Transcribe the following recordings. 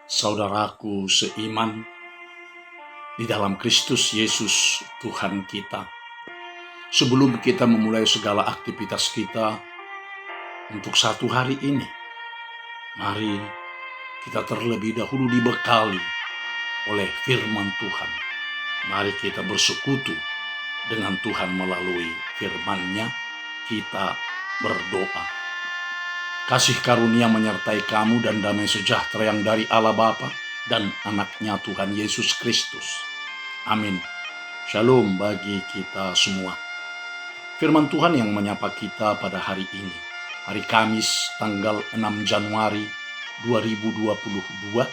Saudaraku seiman, di dalam Kristus Yesus Tuhan kita, sebelum kita memulai segala aktivitas kita untuk satu hari ini, mari kita terlebih dahulu dibekali oleh firman Tuhan. Mari kita bersekutu dengan Tuhan melalui firman-Nya. Kita berdoa. Kasih karunia menyertai kamu dan damai sejahtera yang dari Allah Bapa dan anaknya Tuhan Yesus Kristus. Amin. Shalom bagi kita semua. Firman Tuhan yang menyapa kita pada hari ini, hari Kamis tanggal 6 Januari 2022,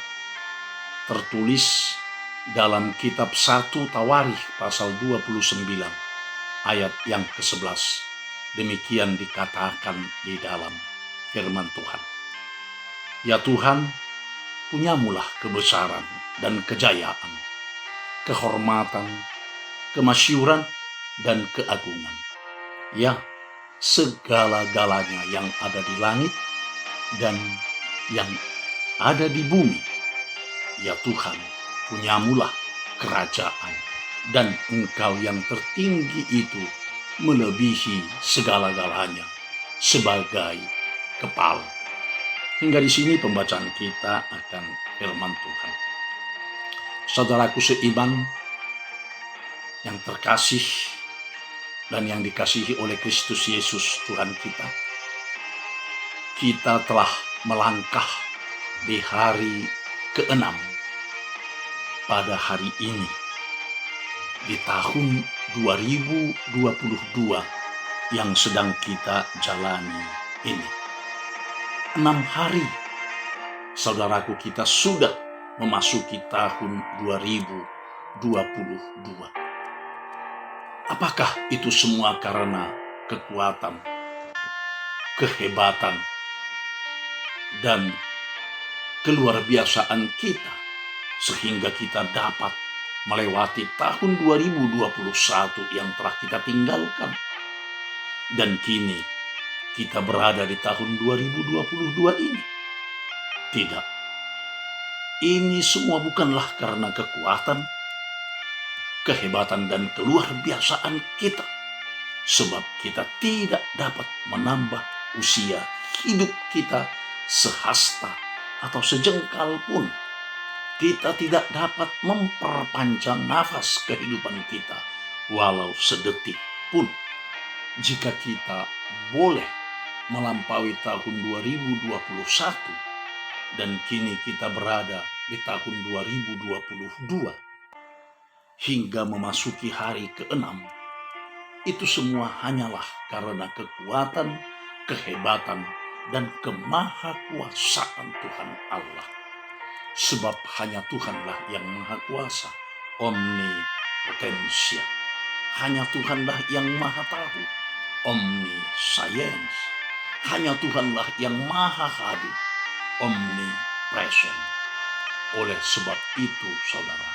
tertulis dalam kitab 1 Tawarikh pasal 29 ayat yang ke-11. Demikian dikatakan di dalam firman Tuhan. Ya Tuhan, punyamulah kebesaran dan kejayaan, kehormatan, kemasyuran, dan keagungan. Ya, segala-galanya yang ada di langit dan yang ada di bumi. Ya Tuhan, punyamulah kerajaan, dan Engkau yang tertinggi itu melebihi segala-galanya sebagai kepala. Hingga di sini pembacaan kita akan firman Tuhan. Saudaraku seiman yang terkasih dan yang dikasihi oleh Kristus Yesus Tuhan kita telah melangkah di hari ke-6 pada hari ini di tahun 2022 yang sedang kita jalani ini. 6 hari, saudaraku, kita sudah memasuki tahun 2022. Apakah itu semua karena kekuatan, kehebatan, dan keluarbiasaan kita, sehingga kita dapat melewati tahun 2021 yang telah kita tinggalkan, dan kini kita berada di tahun 2022 ini? Tidak. Ini semua bukanlah karena kekuatan, kehebatan, dan keluarbiasaan kita. Sebab kita tidak dapat menambah usia hidup kita sehasta atau sejengkal pun. Kita tidak dapat memperpanjang nafas kehidupan kita walau sedetik pun. Jika kita boleh melampaui tahun 2021 dan kini kita berada di tahun 2022 hingga memasuki hari ke-6, itu semua hanyalah karena kekuatan, kehebatan, dan kemahakuasaan Tuhan Allah. Sebab hanya Tuhanlah yang maha kuasa, omnipotensia. Hanya Tuhanlah yang maha tahu, omniscience. Hanya Tuhanlah yang maha hadir, omnipresent. Oleh sebab itu, saudara,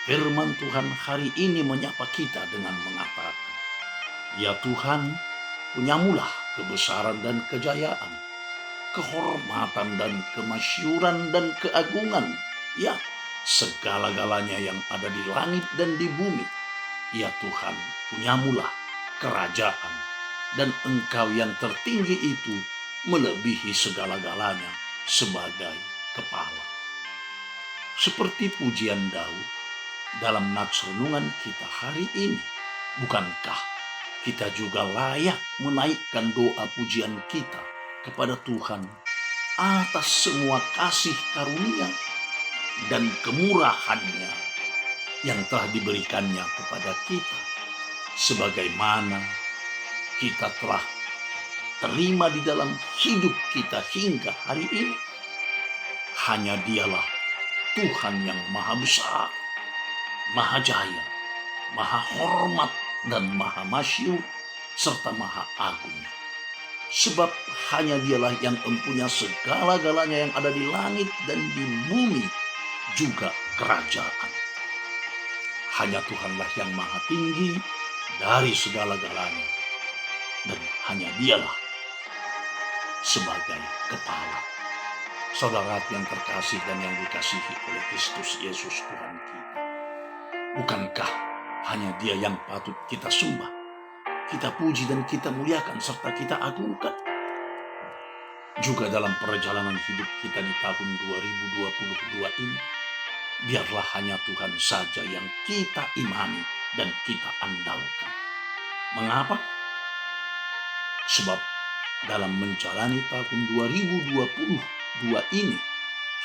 firman Tuhan hari ini menyapa kita dengan mengatakan, ya Tuhan, punyamulah kebesaran dan kejayaan, kehormatan dan kemasyuran dan keagungan. Ya, segala-galanya yang ada di langit dan di bumi. Ya Tuhan, punyamulah kerajaan, dan Engkau yang tertinggi itu melebihi segala-galanya sebagai kepala. Seperti pujian Daud dalam nats renungan kita hari ini, bukankah kita juga layak menaikkan doa pujian kita kepada Tuhan atas semua kasih karunia dan kemurahan-Nya yang telah diberikannya kepada kita, sebagaimana kita telah terima di dalam hidup kita hingga hari ini. Hanya Dialah Tuhan yang maha besar, maha jaya, maha hormat, dan maha masyhur, serta maha agung. Sebab hanya Dialah yang mempunyai segala-galanya yang ada di langit dan di bumi, juga kerajaan. Hanya Tuhanlah yang maha tinggi dari segala-galanya, dan hanya Dialah sebagai kepala. Saudara yang terkasih dan yang dikasihi oleh Kristus Yesus Tuhan kita. Bukankah hanya Dia yang patut kita sembah, kita puji dan kita muliakan serta kita agungkan? Juga dalam perjalanan hidup kita di tahun 2022 ini, biarlah hanya Tuhan saja yang kita imani dan kita andalkan. Mengapa? Sebab dalam menjalani tahun 2022 ini,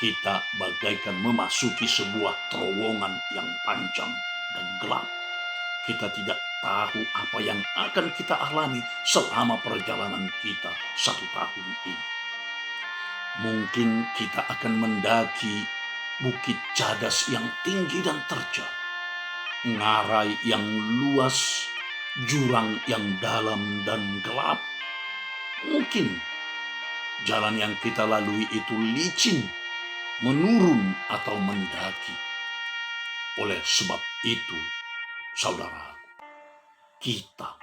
kita bagaikan memasuki sebuah terowongan yang panjang dan gelap. Kita tidak tahu apa yang akan kita alami selama perjalanan kita 1 tahun ini. Mungkin kita akan mendaki bukit cadas yang tinggi dan terjal, ngarai yang luas, jurang yang dalam dan gelap. Mungkin jalan yang kita lalui itu licin, menurun atau mendaki. Oleh sebab itu, saudara, kita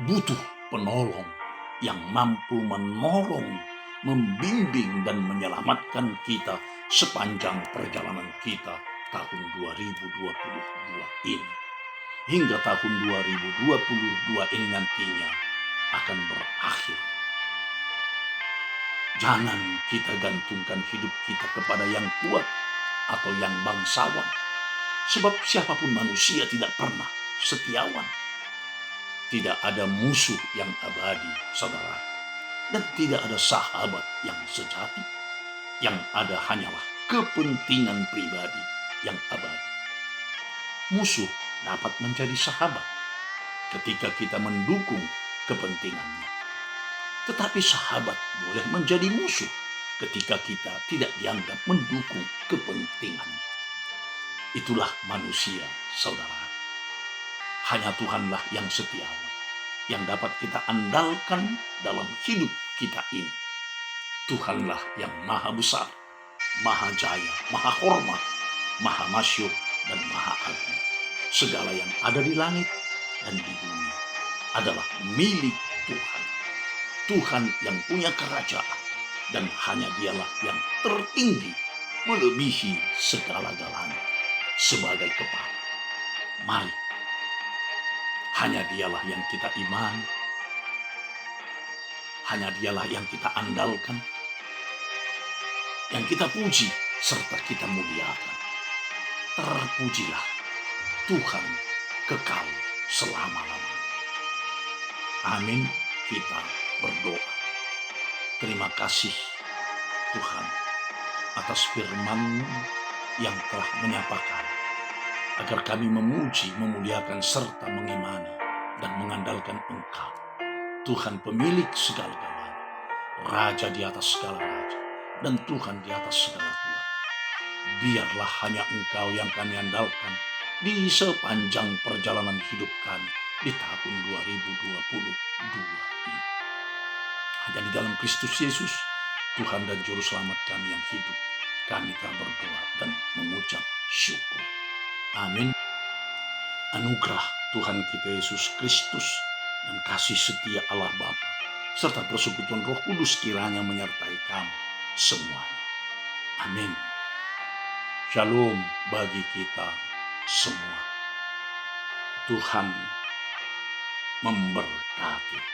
butuh penolong yang mampu menolong, membimbing dan menyelamatkan kita sepanjang perjalanan kita tahun 2022 ini. Hingga tahun 2022 ini nantinya akan berakhir. Jangan kita gantungkan hidup kita kepada yang kuat atau yang bangsawan. Sebab siapapun manusia tidak pernah setiawan. Tidak ada musuh yang abadi, saudara. Dan tidak ada sahabat yang sejati. Yang ada hanyalah kepentingan pribadi yang abadi. Musuh dapat menjadi sahabat ketika kita mendukung kepentingannya. Tetapi sahabat boleh menjadi musuh ketika kita tidak dianggap mendukung kepentingannya. Itulah manusia, saudara. Hanya Tuhanlah yang setiawan, yang dapat kita andalkan dalam hidup kita ini. Tuhanlah yang maha besar, maha jaya, maha hormat, maha masyur, dan maha agung. Segala yang ada di langit dan di bumi adalah milik Tuhan. Tuhan yang punya kerajaan, dan hanya Dialah yang tertinggi melebihi segala-galanya sebagai kepala. Mari, hanya Dialah yang kita imani, hanya Dialah yang kita andalkan, yang kita puji serta kita muliakan. Terpujilah Tuhan kekal selama-lamanya. Amin. Kita berdoa. Terima kasih Tuhan atas firman-Mu yang telah menyapa kami, agar kami memuji, memuliakan serta mengimani dan mengandalkan Engkau, Tuhan pemilik segala-galanya, Raja di atas segala raja, dan Tuhan di atas segala Tuhan. Biarlah hanya Engkau yang kami andalkan di sepanjang perjalanan hidup kami di tahun 2022 ini. Hanya di dalam Kristus Yesus, Tuhan dan Juru Selamat kami yang hidup, kami telah berdoa dan mengucap syukur. Amin. Anugerah Tuhan kita Yesus Kristus dan kasih setia Allah Bapa serta persekutuan Roh Kudus kiranya menyertai kamu semuanya. Amin. Shalom bagi kita semua. Tuhan memberkati.